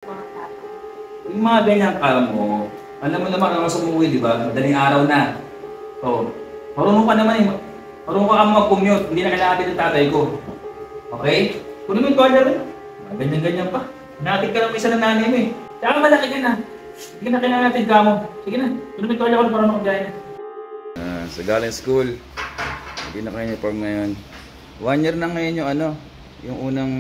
mga tao. Yung mga ganyang kala mo, alam mo naman ano sa umuwi, di ba? Madaling araw na. So, marunong ka naman eh. Marunong ka mag-commute, hindi na kailangan ng tatay ko. Okay? Kunin mo yung toilet rin. Ganyan-ganyan pa. Natin ka lang isa ng nanay mo eh. Tsaka malaki ka na. Sige na, kailangan natin ka mo. Sige na, kunin mo yung toilet ko para makagaya na. Sa galing school, hindi na kayo uniform ngayon. 1 year na ngayon yung ano, yung unang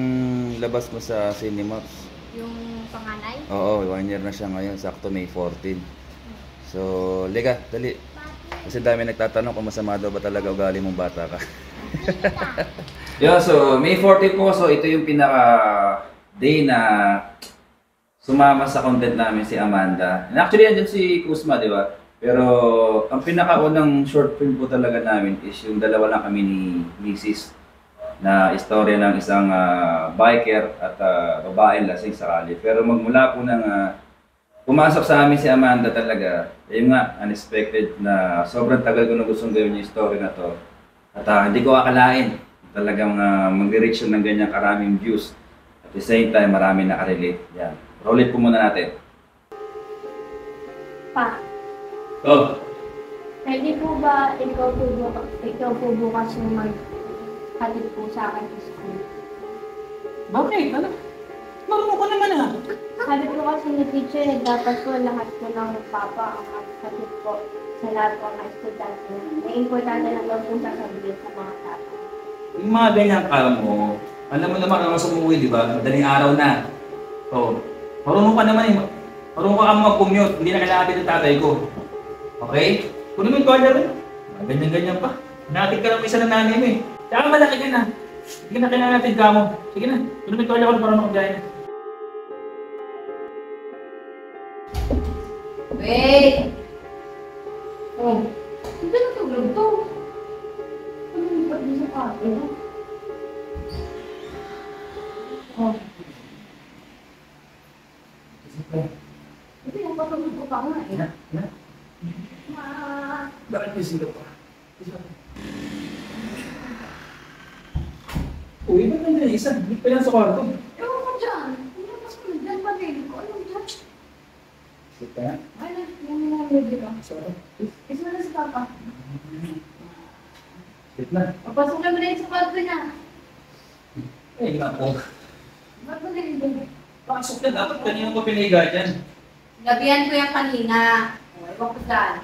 labas mo sa Cinemax. Yung panganay? Oo, 1 year na siya ngayon, sakto May 14. So, liga, dali. Kasi dami nagtatanong kung masama daw ba talaga ugali mong bata ka. So May 14 po, so ito yung pinaka day na sumama sa content namin si Amanda. And actually, andyan si Kuzma, di ba? Pero ang pinakaunang short film po talaga namin is yung dalawa lang kami ni Mrs. na istorya ng isang biker at babaeng lasing sa kalye. Pero magmula po nang pumasok sa amin si Amanda talaga, yun nga, unexpected na sobrang tagal ko na gustong gawin yung story na to. At hindi ko akalain talagang mag-reach ng ganyan karaming views. At the same time, marami nakarelate. Yan. Roll it po muna natin. Pa, Oh, pwede po ba ikaw po bukas yung maghatid po sa akin sa school? bakit? Ano? Marunong ko naman ah. Sabi po kasi ni teacher, dapat po lahat po ng papa ang maghatid po sa lahat po ng estudyante. May importante lang daw po sasabihin sa mga tao. Yung mga ganyang kala mo, alam mo naman ano sa umuwi, di ba? Madaling araw na. So, marunong ka naman eh. Marunong ka mag-commute, hindi na kailangan ng tatay ko. Okay? Kunin mo yung toilet rin. Ganyan-ganyan pa. Natin ka lang isa ng nanay mo eh. Tsaka malaki ka na. Sige na, kailangan natin ka mo. Sige na, kunin mo yung toilet ko para makagaya na. Wait! Oh, hindi na tulog to. Ano yung pwede sa kate? Oh. Hindi na patulog ko pa nga eh. Bakit yung sila pa? Uy, ba't nandiyan isa? Hindi pa yan sa kwarto. Ewan ko dyan. Pinapas ko na dyan pa rin. Ko alam dyan. Sit ka na. Ay na, yung nalagay ka. Sorry. Kiss mo na si Papa. Sit na. Papasukin mo na yun sa kwarto niya. Eh, nga po. Ba't mo nilibig? Pasok na. Dapat kanina ko piniga dyan. Gabihan ko yan kanina. O, ewan ko dyan.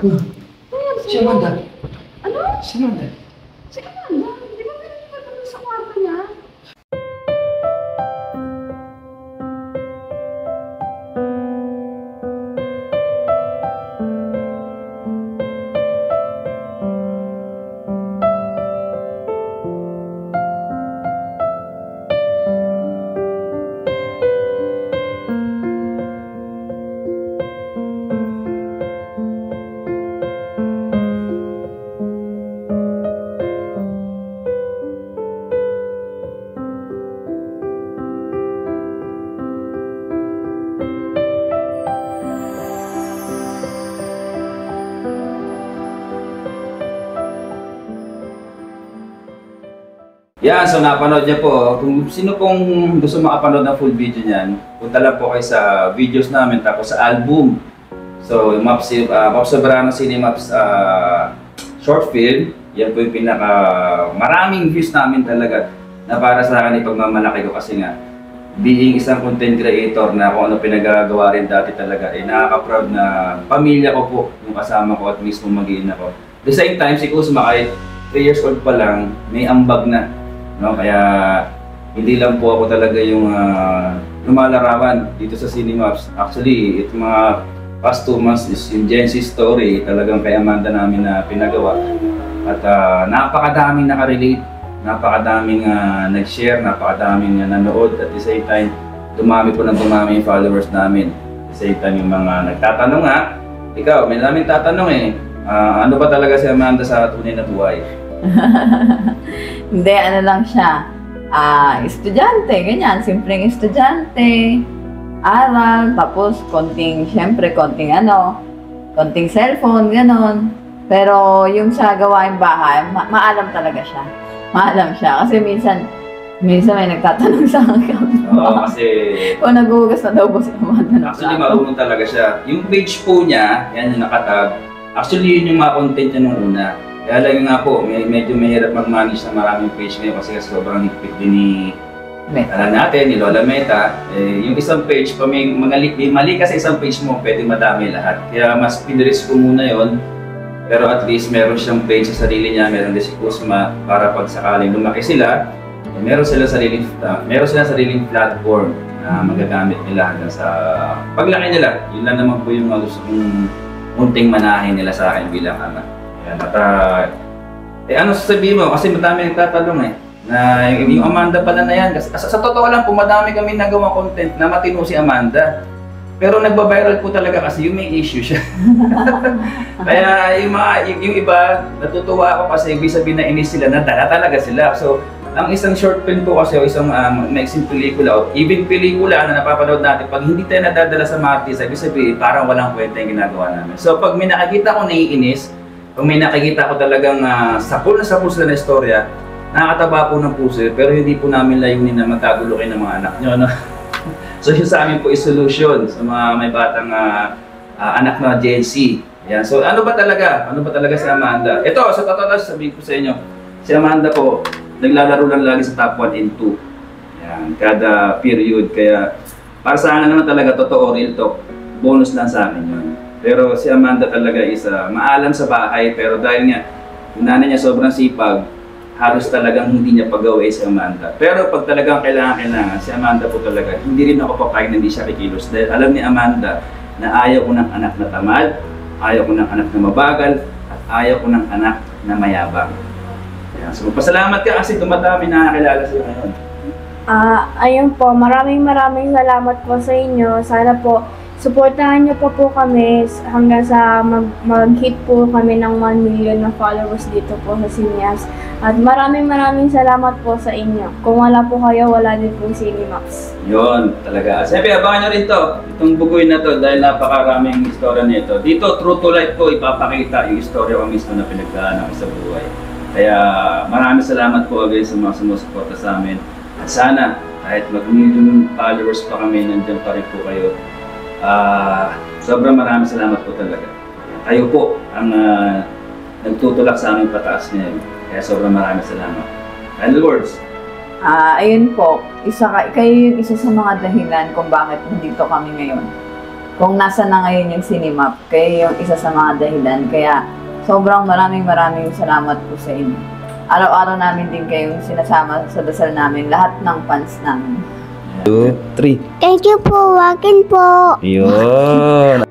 Si Amanda. Ano? Si Amanda. Si Amanda? Di ba pinapagod sa kwarto niya? Yan, so napanood niya po. Kung sino pong gusto makapanood ng full video niyan, punta lang po kayo sa videos namin tapos sa album. So, Maps Soberano Cinemaps short film, yan po yung pinaka maraming views namin talaga na para sa akin ipagmamalaki ko kasi nga being isang content creator na kung ano pinagagawa rin dati talaga, nakaka-proud na pamilya ko po yung kasama ko at mismo mag-iina ko. At the same time, si Kuzma kahit 3 years old pa lang, may ambag na. No? Kaya hindi lang po ako talaga yung lumalarawan dito sa Cinemaps. Actually, itong mga past 2 months is yung Gen Z story talagang kay Amanda namin na pinagawa. At napakadaming nakarelate, napakadaming nag-share, napakadaming nanood. At the same time, dumami po ng dumami yung followers namin. At the same time, yung mga nagtatanong ikaw, may namin tatanong ano ba talaga si Amanda sa tunay na buhay? Hindi, ano lang siya, estudyante, ganyan, simpleng estudyante, aral, tapos konting cellphone, ganon. Pero yung sa gawaing bahay, maalam talaga siya. Maalam siya, kasi minsan may nagtatanong sa akin. Oo, kasi kung naghuhugas na daw po si Amanda. actually marunong talaga siya. Yung page po niya, yan yung nakatag, actually yun yung mga content niya nung una. Kaya lang nga po, medyo mahirap mag-manage na maraming page ngayon kasi sobrang higpit din ni Lola Meta. Yung isang page, pa may mali kasi isang page mo, pwede madami lahat. Kaya mas piniris ko muna yon. Pero at least meron siyang page sa sarili niya, meron din si Kuzma para pag sakaling lumaki sila, meron silang sariling platform na magagamit nila hanggang sa paglaki nila. Yun lang naman po yung gusto kong munting manahin nila sa akin bilang ama. Yan, at ano sasabihin mo? Kasi madami nagtatanong na yung Amanda pala na yan. Kasi, sa totoo lang po, madami kami nagawa content na matino si Amanda. Pero nagba-viral po talaga kasi yung may issue siya. Kaya yung iba, natutuwa ako kasi ibig sabihin na inis sila, nadala talaga sila. So, ang isang short film po kasi o isang maiksing pelikula o even pelikula na napapanood natin, pag hindi tayo nadadala sa mga artista, ibig sabihin parang walang kwenta yung ginagawa namin. So, pag may nakakita ko naiinis, pag may nakikita ko talagang sapul sila na istorya, nakakataba po ng puso, pero hindi po namin layunin na magkagulo kayo ng mga anak nyo. No? So yun sa amin po is solution sa mga may batang anak na Gen Z. Yan. So ano ba talaga si Amanda? Ito, sa totoo sabihin ko sa inyo, si Amanda po, naglalaro lang lagi sa top 1 and 2. Yan, kada period. Kaya para sa akin naman talaga, totoo, real talk, bonus lang sa akin yun. Pero si Amanda talaga is maalam sa bahay, pero dahil nga yung nanay niya sobrang sipag, halos talagang hindi niya pag-away si Amanda. Pero pag talagang kailangan, si Amanda po talaga, hindi rin ako papayag na hindi siya kikilos. Dahil alam ni Amanda na ayaw ko ng anak na tamad, ayaw ko ng anak na mabagal, at ayaw ko ng anak na mayabang. Ayan. So magpasalamat ka kasi dumadami na nakakilala sa iyo ngayon. Ayun po, maraming salamat po sa inyo. Sana po supportahan niyo po kami hanggang sa mag-hit po kami ng 1 million na followers dito po sa Cinemaps. At maraming salamat po sa inyo. Kung wala po kayo, wala din po Cinemaps. Yun, talaga. Siyempre, abangan nyo rin to. Itong bugoy na to dahil napakaraming istorya nito. Dito, true to life po, ipapakita yung istorya ko mismo na pinagdaan sa buhay. Kaya maraming salamat po again sa mga sumusuporta sa amin. At sana, kahit mag-million followers pa kami, nandiyan pa rin po kayo. Sobrang maraming salamat po talaga. Kayo po ang nagtutulak sa aming pataas ngayon. Kaya sobrang maraming salamat. Final words? Ayun po, kayo yung isa sa mga dahilan kung bakit nandito kami ngayon. kung nasa na ngayon yung Cinemap, kayo yung isa sa mga dahilan. Kaya sobrang maraming salamat po sa inyo. Araw-araw namin din kayong sinasama sa dasal namin, lahat ng fans namin. 2, 3. Thank you po, wakin po. Yun.